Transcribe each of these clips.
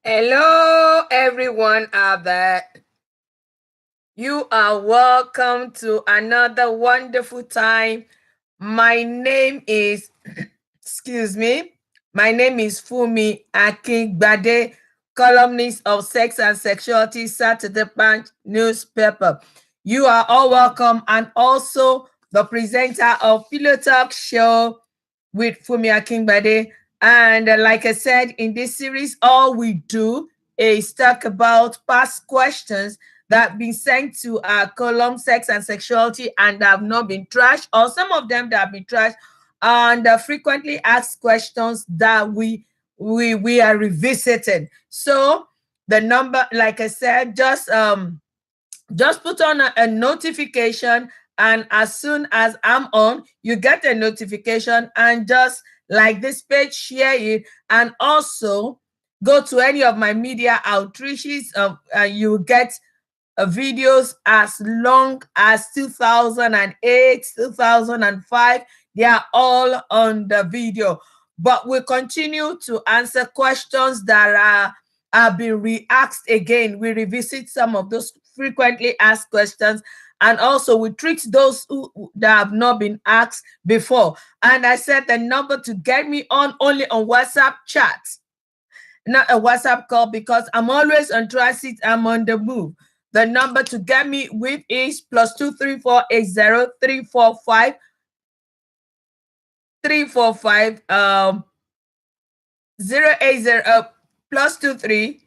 Hello, everyone out there. You are welcome to another wonderful time. My name is, excuse me, my name is Fumi Akingbade, columnist of Sex and Sexuality Saturday Punch newspaper. You are all welcome, and also the presenter of Pillow Talk Show with Fumi Akingbade. And like I said, in this series, all we do is talk about past questions that have been sent to our column Sex and Sexuality and have not been trashed, or some of them that have been trashed, and frequently asked questions that we are revisiting. So the number, like I said, just put on a notification, and as soon as I'm on, you get a notification, and just like this page, share it, and also go to any of my media outreaches. You get videos as long as 2008, 2005. They are all on the video. But we continue to answer questions that are being re-asked again. We revisit some of those frequently asked questions, and also we treat those that have not been asked before. And I said the number to get me on only on WhatsApp chat, not a WhatsApp call, because I'm always on transit. I'm on the move. The number to get me with is +23480 345 080 +23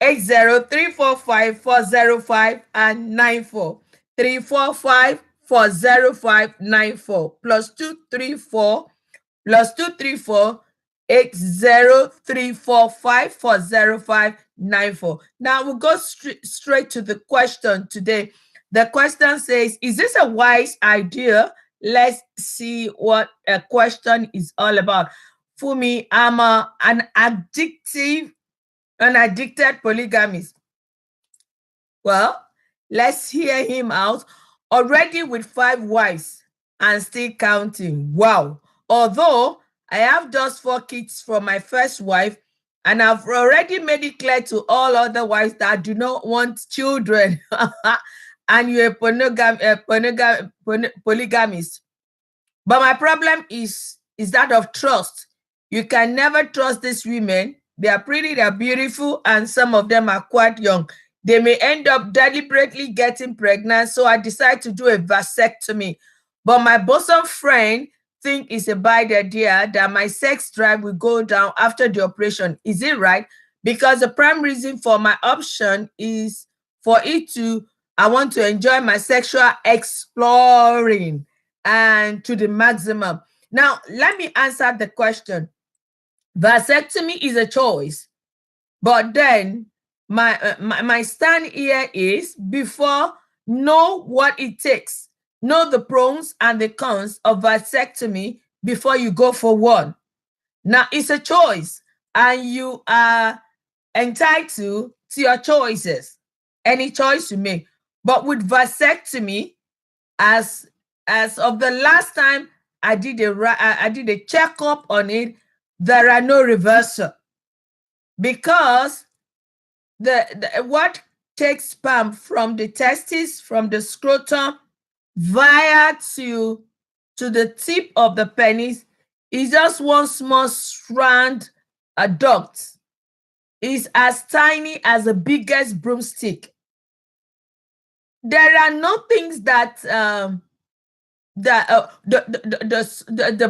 80 345 405 and 94 345 405 94 +234 80 345 405 94. Now we'll go straight to the question today. The question says, is this a wise idea? Let's see what a question is all about. Fumi, I'm an addicted polygamist. Well, let's hear him out. Already with 5 wives and still counting. Wow. Although I have just 4 kids from my first wife, and I've already made it clear to all other wives that I do not want children. And you're a polygamist. But my problem is that of trust. You can never trust these women. They are pretty, they are beautiful, and some of them are quite young. They may end up deliberately getting pregnant, so I decide to do a vasectomy. But my bosom friend think it's a bad idea that my sex drive will go down after the operation. Is it right? Because the prime reason for my option is for it to, I want to enjoy my sexual exploring and to the maximum. Now, let me answer the question. Vasectomy is a choice, but then my stand here is, before, know what it takes. Know the pros and the cons of vasectomy before you go for one. Now, it's a choice, and you are entitled to your choices, any choice you make. But with vasectomy, as as of the last time I did a checkup on it, there are no reversal, because the what takes sperm from the testes, from the scrotum, via to the tip of the penis, is just one small strand. A duct is as tiny as the biggest broomstick. There are no things that the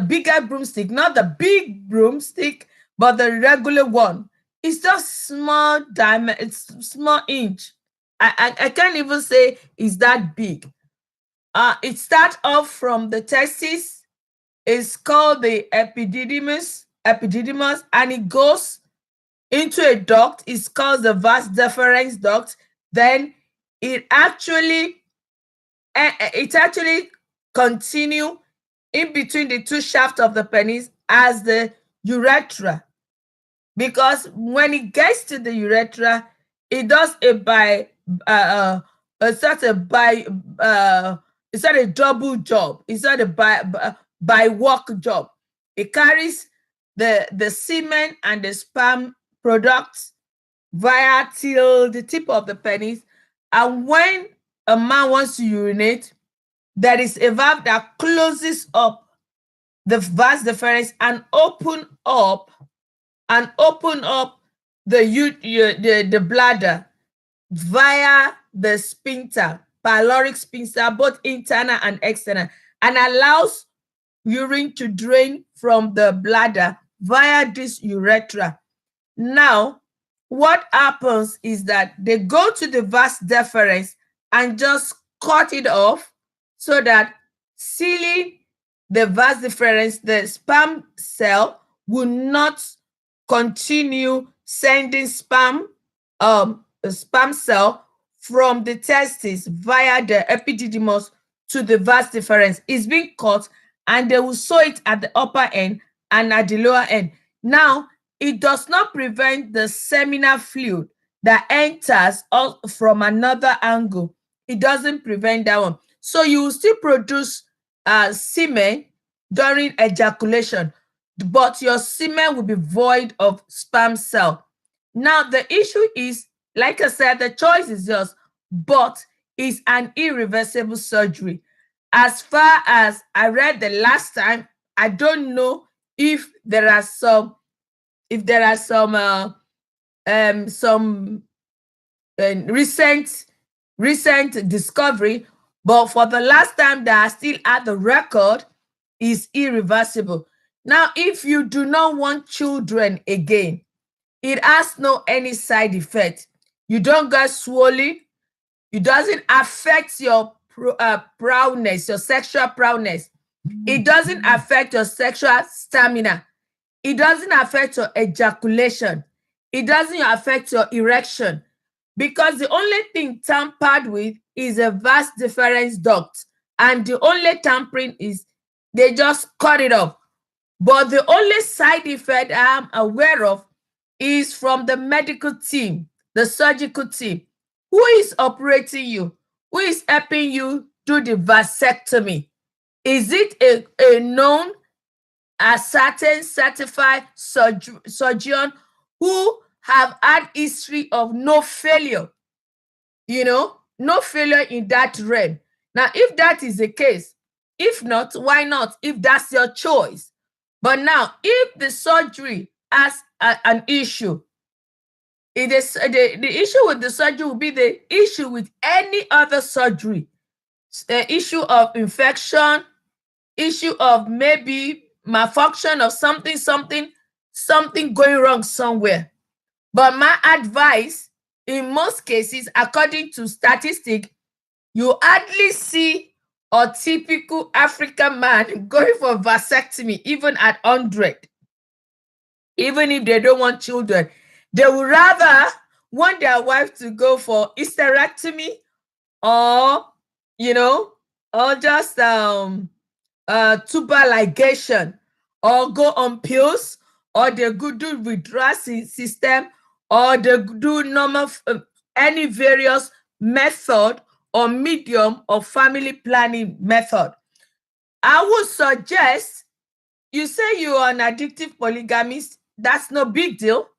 bigger broomstick, not the big broomstick, but the regular one. It's just small diamond, it's small inch. I can't even say it's that big. It starts off from the testis. It's called the epididymis, and it goes into a duct. It's called the vas deferens duct. Then it actually continue in between the two shafts of the penis as the urethra, because when it gets to the urethra, it does a by it's not a by it's not a double job, it's not a by work job. It carries the semen and the sperm product via till the tip of the penis. And when a man wants to urinate, there is a valve that closes up the vas deferens and open up the bladder via the sphincter, pyloric sphincter, both internal and external, and allows urine to drain from the bladder via this urethra. Now, what happens is that they go to the vas deferens and just cut it off so that sealing the vas deferens, the sperm cell will not continue sending sperm cell from the testes via the epididymis to the vas deferens. It's being cut, and they will sew it at the upper end and at the lower end. Now, it does not prevent the seminal fluid that enters from another angle. It doesn't prevent that one. So you will still produce semen during ejaculation, but your semen will be void of sperm cell. Now, the issue is, like I said, the choice is yours, but it's an irreversible surgery. As far as I read the last time, I don't know if there are some recent discovery, but for the last time that I still at the record, is irreversible. Now, if you do not want children again, it has no any side effect. You don't get swollen. It doesn't affect your prowess, your sexual prowess. It doesn't affect your sexual stamina. It doesn't affect your ejaculation. It doesn't affect your erection, because the only thing tampered with is a vas deferens duct, and the only tampering is they just cut it off. But the only side effect I'm aware of is from the medical team, the surgical team. Who is operating you? Who is helping you do the vasectomy? Is it a known, a certain certified surgeon who have had history of no failure? No failure in that realm. Now, if that is the case, if not, why not? If that's your choice. But now, if the surgery has an issue, the issue with the surgery will be the issue with any other surgery. The issue of infection, issue of maybe malfunction of something going wrong somewhere. But my advice, in most cases, according to statistics, you hardly see a typical African man going for vasectomy, even at 100. Even if they don't want children, they would rather want their wife to go for hysterectomy, or or just tubal ligation, or go on pills, or they could do withdrawal system, or they do normal any various method or medium of family planning method. I would suggest, you say you are an addictive polygamist, that's no big deal.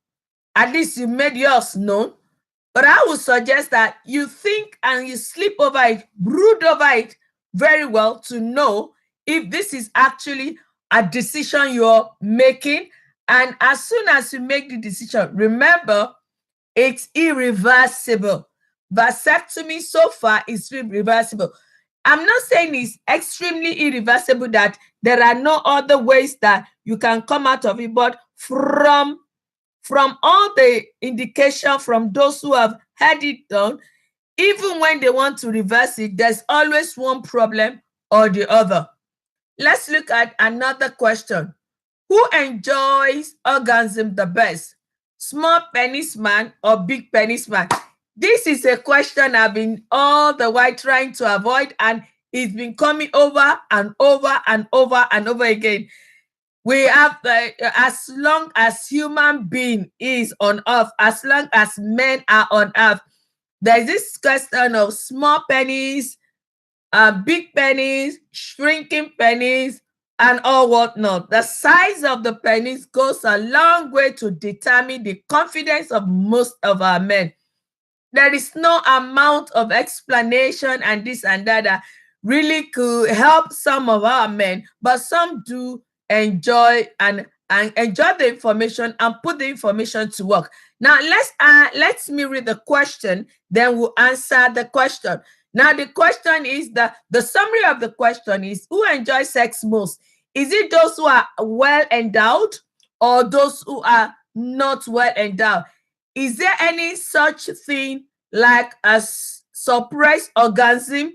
At least you made yours known. But I would suggest that you think and you sleep over it, brood over it very well, to know if this is actually a decision you're making. And as soon as you make the decision, remember, it's irreversible. Vasectomy so far is irreversible. I'm not saying it's extremely irreversible, that there are no other ways that you can come out of it, but from all the indication from those who have had it done, even when they want to reverse it, there's always one problem or the other. Let's look at another question. Who enjoys orgasm the best? Small penis man or big penis man? This is a question I've been all the while trying to avoid, and it's been coming over and over and over and over again. We have, as long as human being is on earth, as long as men are on earth, there's this question of small penis, big penis, shrinking penis, and all whatnot. The size of the penis goes a long way to determine the confidence of most of our men. There is no amount of explanation and this and that really could help some of our men, but some do enjoy and enjoy the information and put the information to work. Now let's me read the question, then we'll answer the question. Now the question is the summary of the question is, who enjoys sex most? Is it those who are well endowed or those who are not well endowed? Is there any such thing like a suppressed orgasm?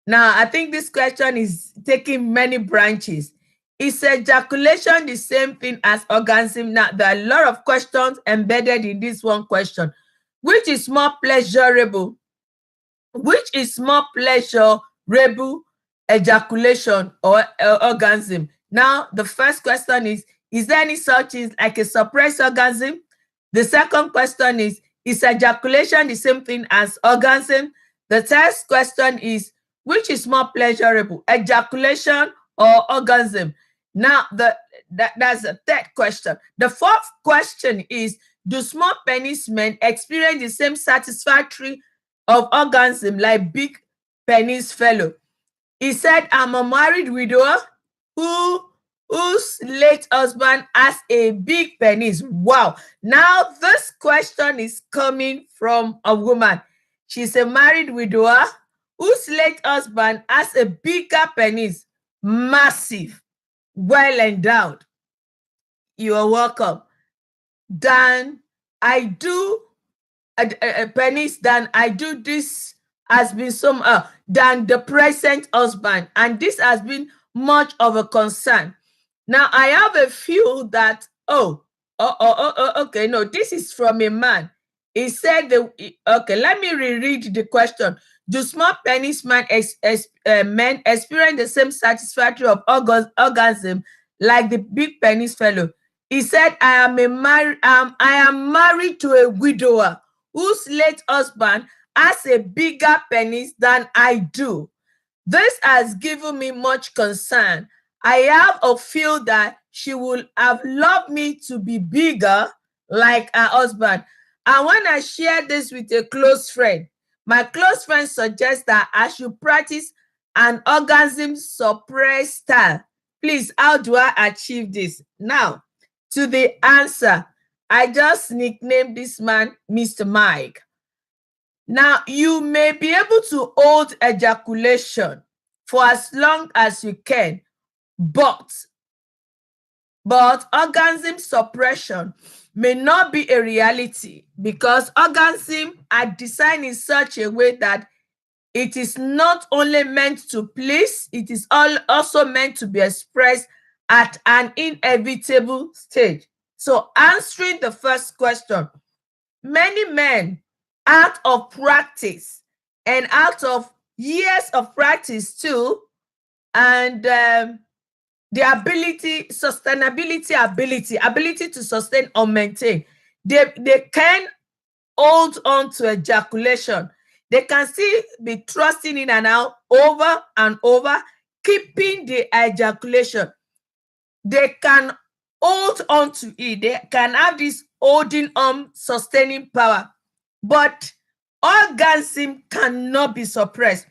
Now, I think this question is taking many branches. Is ejaculation the same thing as orgasm? Now, there are a lot of questions embedded in this one question. Which is more pleasurable? Which is more pleasurable, ejaculation or orgasm? Now, the first question is there any such thing like a suppressed orgasm? The second question is ejaculation the same thing as orgasm? The third question is, which is more pleasurable, ejaculation or orgasm? Now, that's the third question. The fourth question is, do small penis men experience the same satisfactory of orgasm like big penis fellow? He said, I'm a married widower whose late husband has a big penis. Wow. Now, this question is coming from a woman. She's a married widower whose late husband has a bigger penis, massive, well endowed. You are welcome. Than I do a penis, than I do this has been some than the present husband, and this has been much of a concern. Now I have a few that okay, no, this is from a man. He said okay, let me reread the question. Do small penis men experience the same satisfaction of orgasm like the big penis fellow? He said, I am married to a widower whose late husband has a bigger penis than I do. This has given me much concern. I have a feel that she would have loved me to be bigger like her husband. And when I share this with a close friend, my close friend suggests that I should practice an orgasm suppress style. Please, how do I achieve this? Now, to the answer, I just nicknamed this man Mr. Mike. Now, you may be able to hold ejaculation for as long as you can, but orgasm suppression may not be a reality because orgasm are designed in such a way that it is not only meant to please, it is also meant to be expressed at an inevitable stage. So answering the first question, many men, out of practice and out of years of practice too, and the ability to sustain or maintain, they can hold on to ejaculation. They can still be thrusting in and out over and over, keeping the ejaculation. They can hold on to it. They can have this holding on, sustaining power. But orgasm cannot be suppressed.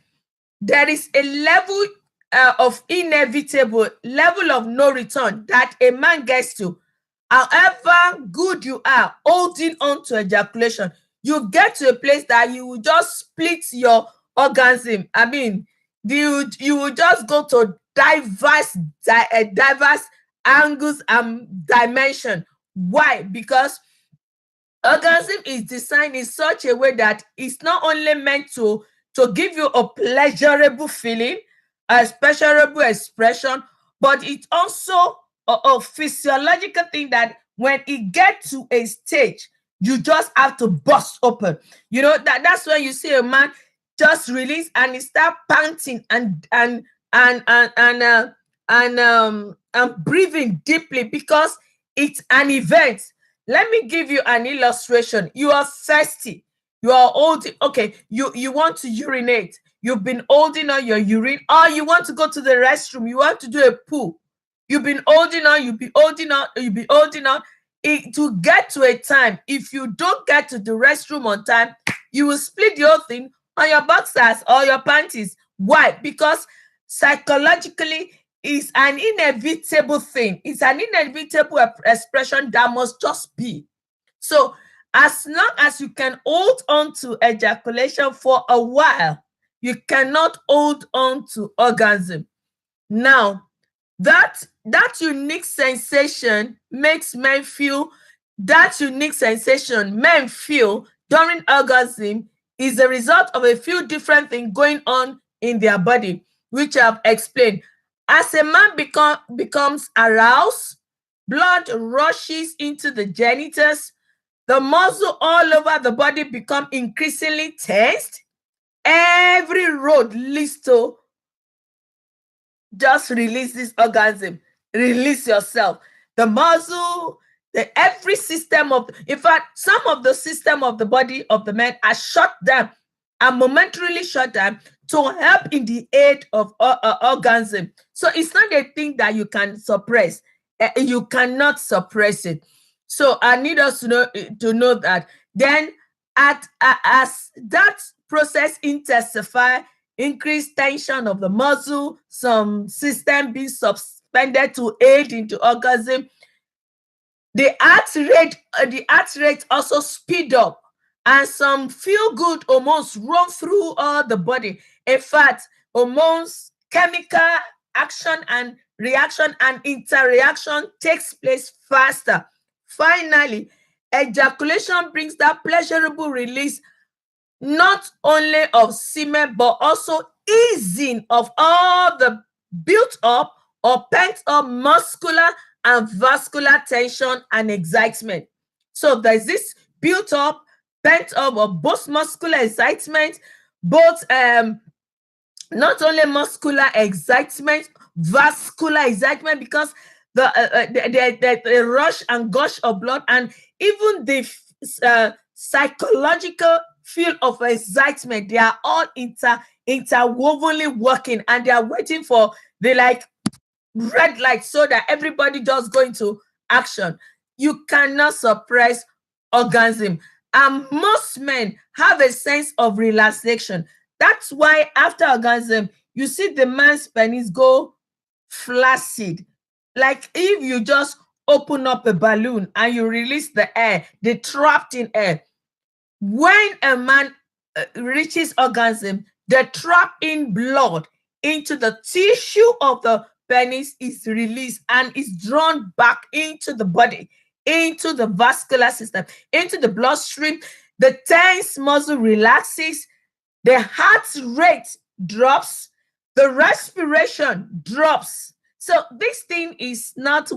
There is a level of inevitable, level of no return that a man gets to. However good you are holding on to ejaculation, you get to a place that you will just split your orgasm. I mean, you will just go to diverse angles and dimension. Why? Because orgasm is designed in such a way that it's not only meant to give you a pleasurable feeling, a pleasurable expression, but it's also a physiological thing that when it gets to a stage, you just have to bust open. You know, that's when you see a man just release and he start panting and breathing deeply because it's an event. Let me give you an illustration. You are thirsty. You are old. Okay, you want to urinate. you've been holding on your urine, or you want to go to the restroom, you want to do a poo, you've been holding on, you'll be holding on, to get to a time. If you don't get to the restroom on time, you will split the whole thing on your boxers or your panties. Why? Because psychologically, it's an inevitable thing. It's an inevitable expression that must just be. So as long as you can hold on to ejaculation for a while, you cannot hold on to orgasm. Now, that unique sensation makes men feel, men feel during orgasm is a result of a few different things going on in their body, which I've explained. As a man becomes aroused, blood rushes into the genitals, the muscle all over the body become increasingly tensed. Every road leads to just release this orgasm. Release yourself. The muscle, every system of, in fact, some of the system of the body of the man are shut down, are momentarily shut down to help in the aid of orgasm. So it's not a thing that you can suppress. You cannot suppress it. So I need us to know that. Then as that process intensifies, increased tension of the muscle, some system being suspended to aid into orgasm, the heart rate also speed up, and some feel good hormones run through all the body. In fact, hormones, chemical action and reaction and interaction takes place faster. Finally, ejaculation brings that pleasurable release, not only of semen, but also easing of all the built up or pent up muscular and vascular tension and excitement. So there's this built up, pent up, or both muscular excitement, both not only muscular excitement, vascular excitement, because the rush and gush of blood, and even the psychological feel of excitement, they are all interwovenly working, and they are waiting for the red light so that everybody just go into action. You cannot suppress orgasm, and most men have a sense of relaxation. That's why after orgasm, you see the man's penis go flaccid, like if you just open up a balloon and you release the air, the trapped in air. When a man reaches orgasm, the trapped in blood into the tissue of the penis is released and is drawn back into the body, into the vascular system, into the bloodstream. The tense muscle relaxes, the heart rate drops, the respiration drops. So this thing is not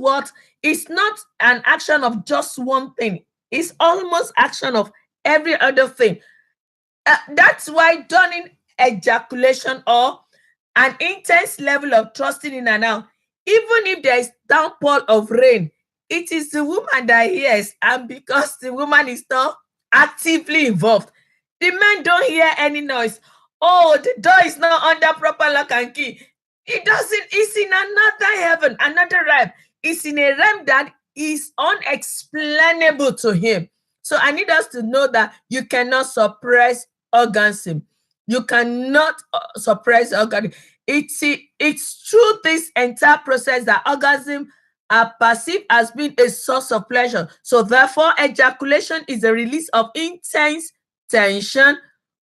it's not an action of just one thing. It's almost action of every other thing. That's why during ejaculation or an intense level of thrusting in and out, even if there is downpour of rain, it is the woman that hears, and because the woman is not actively involved, the men don't hear any noise. Oh, the door is not under proper lock and key. It doesn't. It's in another heaven, another realm. It's in a realm that is unexplainable to him. So I need us to know that you cannot suppress orgasm. You cannot suppress orgasm. It's through this entire process that orgasm are perceived as being a source of pleasure. So therefore, ejaculation is a release of intense tension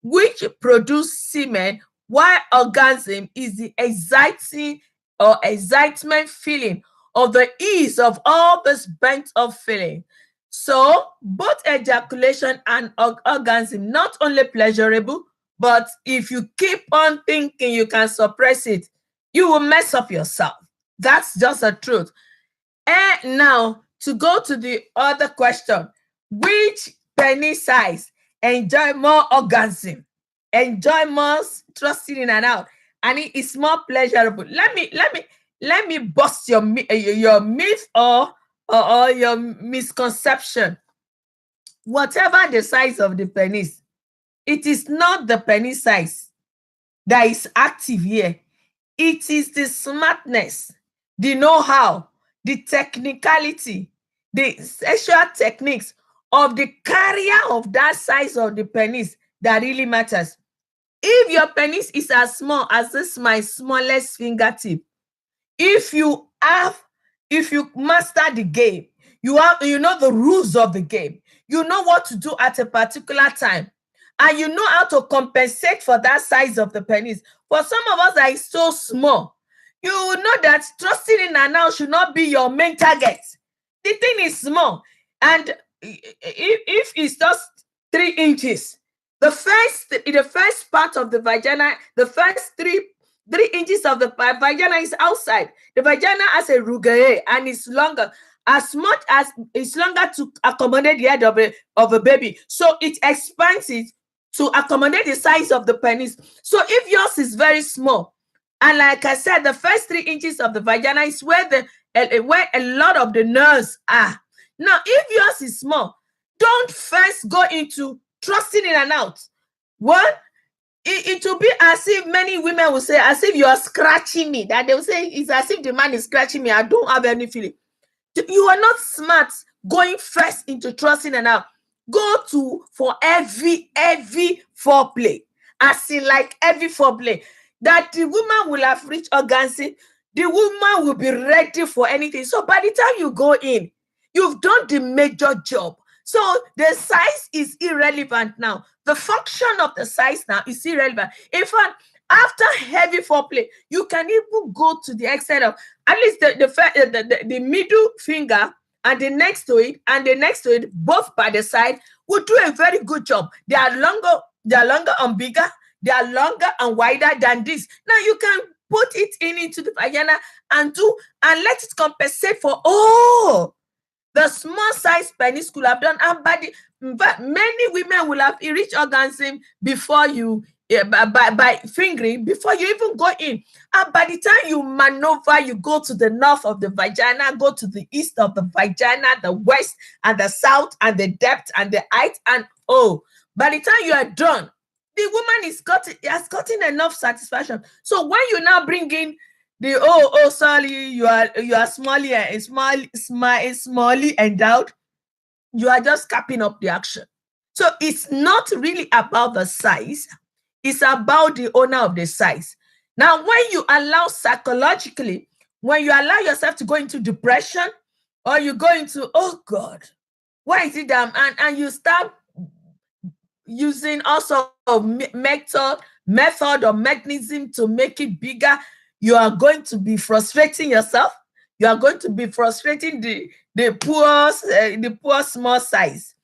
which produce semen, while orgasm is the exciting or excitement feeling of the ease of all this bent up feeling. So both ejaculation and orgasm not only pleasurable, but if you keep on thinking you can suppress it, you will mess up yourself. That's just the truth. And now to go to the other question, which penis size enjoy more orgasm, enjoy more thrusting in and out, and it is more pleasurable? Let me bust your myth or your misconception. Whatever the size of the penis, it is not the penis size that is active here. It is the smartness, the know-how, the technicality, the sexual techniques of the carrier of that size of the penis that really matters. If your penis is as small as this, my smallest fingertip, if you master the game, you know the rules of the game, you know what to do at a particular time, and you know how to compensate for that size of the penis. For some of us that is so small, you know that thrusting in and out should not be your main target. The thing is small, and if it's just 3 inches, the first part of the vagina, the first 3 inches of the vagina is outside. The vagina has a rugae and it's longer, as much as it's longer to accommodate the head of a baby. So it expands it to accommodate the size of the penis. So if yours is very small, and like I said, the first 3 inches of the vagina is where a lot of the nerves are. Now, if yours is small, don't first go into thrusting in and out. One, it will be as if many women will say, as if you are scratching me. That they will say, it's as if the man is scratching me. I don't have any feeling. You are not smart going first into thrusting and out. Go for heavy foreplay. As in, like, heavy foreplay. That the woman will have reached orgasm. The woman will be ready for anything. So by the time you go in, you've done the major job. So the size is irrelevant now. The function of the size now is irrelevant. In fact, after heavy foreplay, you can even go to the extent of at least the middle finger and the next to it and the next to it, both by the side, will do a very good job. They are longer and bigger. They are longer and wider than this. Now you can put it into the vagina and let it compensate for the small size penis could have done. And many women will have reached orgasm before you, by fingering, before you even go in. And by the time you maneuver, you go to the north of the vagina, go to the east of the vagina, the west and the south, and the depth and the height, and by the time you are done, the woman has gotten enough satisfaction. So when you now bring in the sorry, you are smally endowed, you are just capping up the action. So it's not really about the size, it's about the owner of the size. Now, when you allow psychologically, when you allow yourself to go into depression, or you go into, oh God, why is it that and you start using also method or mechanism to make it bigger, you are going to be frustrating yourself. You are going to be frustrating the poor small size.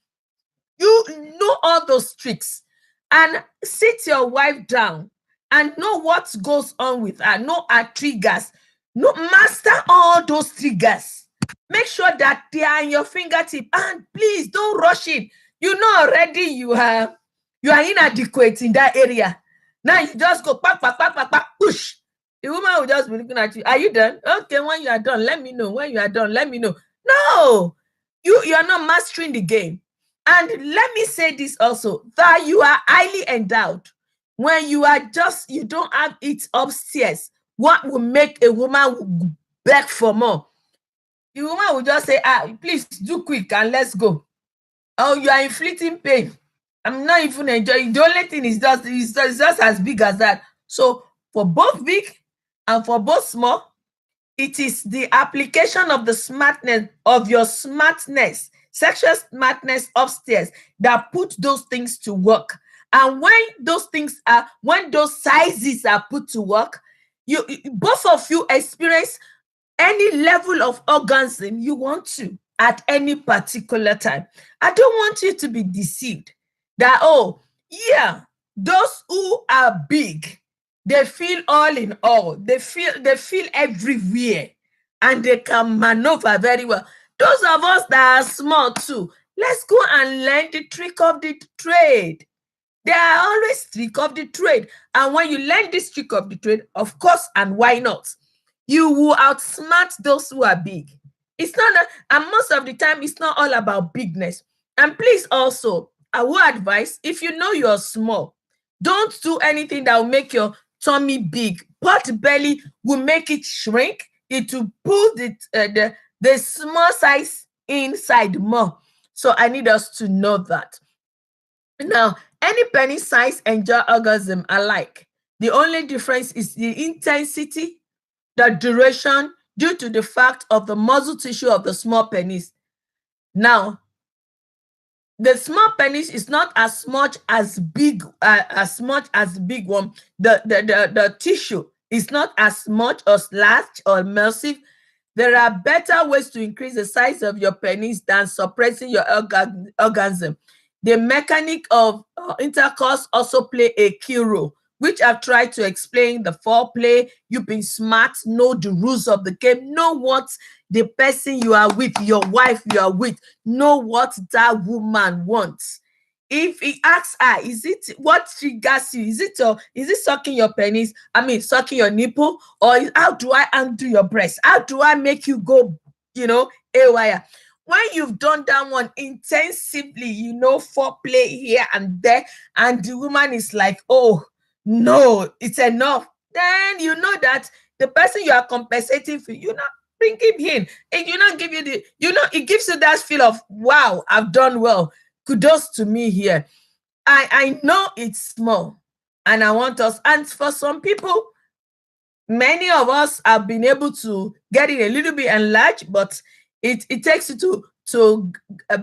You know all those tricks, and sit your wife down and know what goes on with her. Know her triggers. Master all those triggers. Make sure that they are in your fingertip, and please don't rush it. You know already you are inadequate in that area. Now you just go pack, push. The woman will just be looking at you. Are you done? Okay, when you are done, let me know. When you are done, let me know. No, you are not mastering the game. And let me say this also, that you are highly endowed. When you don't have it upstairs, what will make a woman beg for more? The woman will just say, please do quick and let's go. Oh, you are inflicting pain. I'm not even enjoying. The only thing is just as big as that. So for both big and for both small, it is the application of the smartness of your smartness, sexual smartness upstairs, that put those things to work. And when those sizes are put to work, you both of you experience any level of orgasm you want to at any particular time. I don't want you to be deceived that, those who are big, they feel all in all. They feel everywhere, and they can maneuver very well. Those of us that are small too, let's go and learn the trick of the trade. There are always trick of the trade. And when you learn this trick of the trade, of course, and why not, you will outsmart those who are big. It's not and most of the time, it's not all about bigness. And please also, I will advise, if you know you're small, don't do anything that will make your tummy big. Pot belly will make it shrink. It will pull the small size inside more. So I need us to know that. Now, any penis size enjoy orgasm alike. The only difference is the intensity, the duration, due to the fact of the muscle tissue of the small penis. Now, the small penis is not as much as big one. The tissue is not as much or large or massive. There are better ways to increase the size of your penis than suppressing your orgasm. The mechanic of intercourse also play a key role, which I've tried to explain. The foreplay, you've been smart, know the rules of the game, know what the person you are with, your wife you are with, know what that woman wants. If he asks her, is it what triggers you? Is it sucking your penis? I mean, sucking your nipple, or how do I undo your breast? How do I make you go, haywire? When you've done that one intensively, foreplay here and there, and the woman is like, oh no, it's enough, then you know that the person you are compensating for, bring him in, and give you it gives you that feel of, wow, I've done well, kudos to me here. I know it's small, and I want us, and for some people, many of us have been able to get it a little bit enlarged, but it takes you to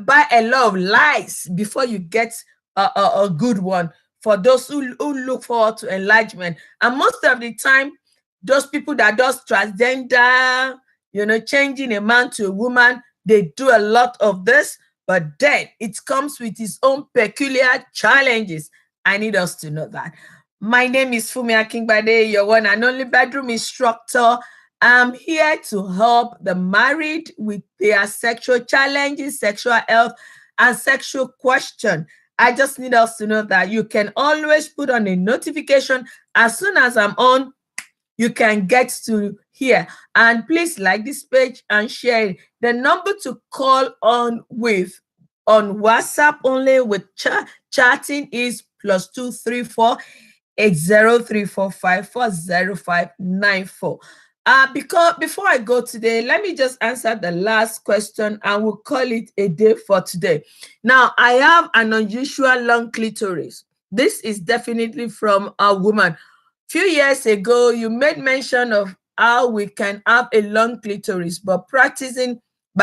buy a lot of lies before you get a good one, for those who look forward to enlargement. And most of the time, those people that does transgender, changing a man to a woman, they do a lot of this, but then it comes with its own peculiar challenges. I need us to know that. My name is Fumi Akingbade, your one and only bedroom instructor. I'm here to help the married with their sexual challenges, sexual health, and sexual question. I just need us to know that you can always put on a notification. As soon as I'm on, you can get to here. And please like this page and share it. The number to call on WhatsApp only with chatting is +234 8034540594. Because before I go today, let me just answer the last question and we'll call it a day for today. Now, I have an unusual long clitoris. This is definitely from a woman. Few years ago, you made mention of how we can have a long clitoris, but by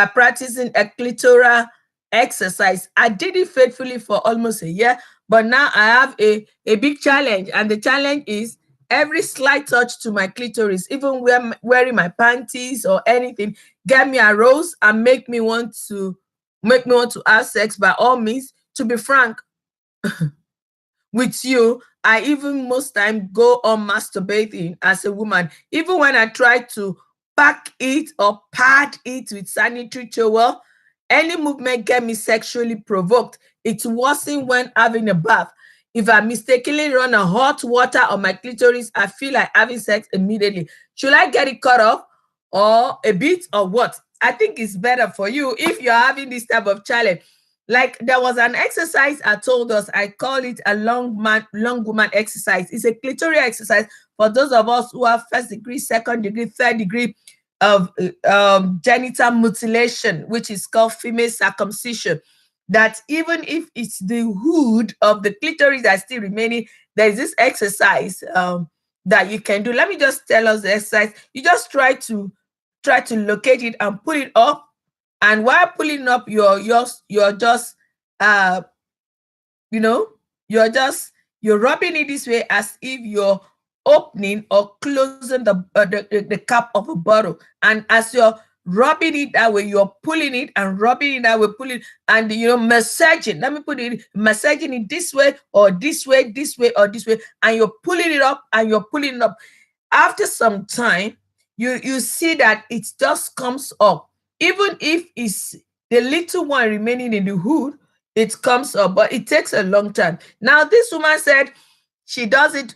practicing a clitoral exercise. I did it faithfully for almost a year, but now I have a big challenge, and the challenge is every slight touch to my clitoris, even wearing my panties or anything, get me aroused and make me want to have sex. By all means, to be frank with you, I even most time go on masturbating as a woman, even when I try to pack it or pad it with sanitary towel. Any movement get me sexually provoked. It's worsened when having a bath. If I mistakenly run a hot water on my clitoris, I feel like having sex immediately. Should I get it cut off or a bit or what? I think it's better for you if you're having this type of challenge. Like there was an exercise I told us, I call it a long woman exercise. It's a clitoral exercise for those of us who have first degree, second degree, third degree of genital mutilation, which is called female circumcision. That even if it's the hood of the clitoris that's still remaining, there is this exercise that you can do. Let me just tell us the exercise. You just try to locate it and pull it up. And while pulling up, you're just you're rubbing it this way as if you're opening or closing the cap of a bottle. And as you're rubbing it that way, you're pulling it and rubbing it that way, pulling and massaging. Let me put it, massaging it this way or this way, this way or this way, and you're pulling it up and you're pulling it up. After some time, you see that it just comes up. Even if it's the little one remaining in the hood, it comes up, but it takes a long time. Now, this woman said she does it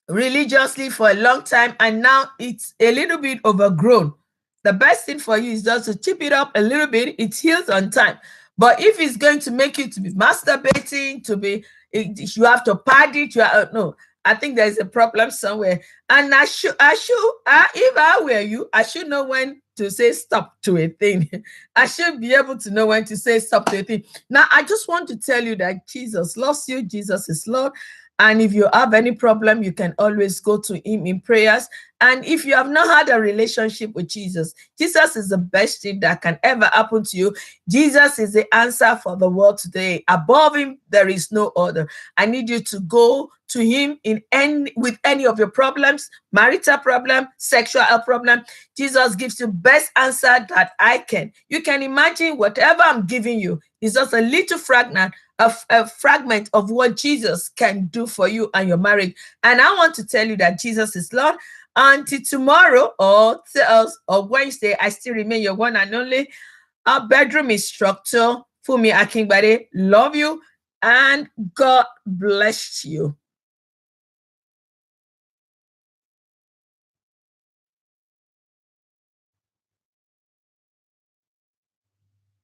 religiously for a long time, and now it's a little bit overgrown. The best thing for you is just to chip it up a little bit. It heals on time. But if it's going to make you to be masturbating, you have to pad it. No, I think there's a problem somewhere. And if I were you, I should know when to say stop to a thing. I should be able to know when to say stop to a thing. Now, I just want to tell you that Jesus loves you. Jesus is Lord. And if you have any problem, you can always go to him in prayers. And if you have not had a relationship with Jesus, Jesus is the best thing that can ever happen to you. Jesus is the answer for the world today. Above him, there is no other. I need you to go to him with any of your problems, marital problem, sexual problem. Jesus gives you best answer that I can. You can imagine whatever I'm giving you is just a little fragment of what Jesus can do for you and your marriage. And I want to tell you that Jesus is Lord. Until tomorrow or Wednesday, I still remain your one and only bedroom instructor, Fumi Akingbade. Love you and God bless you.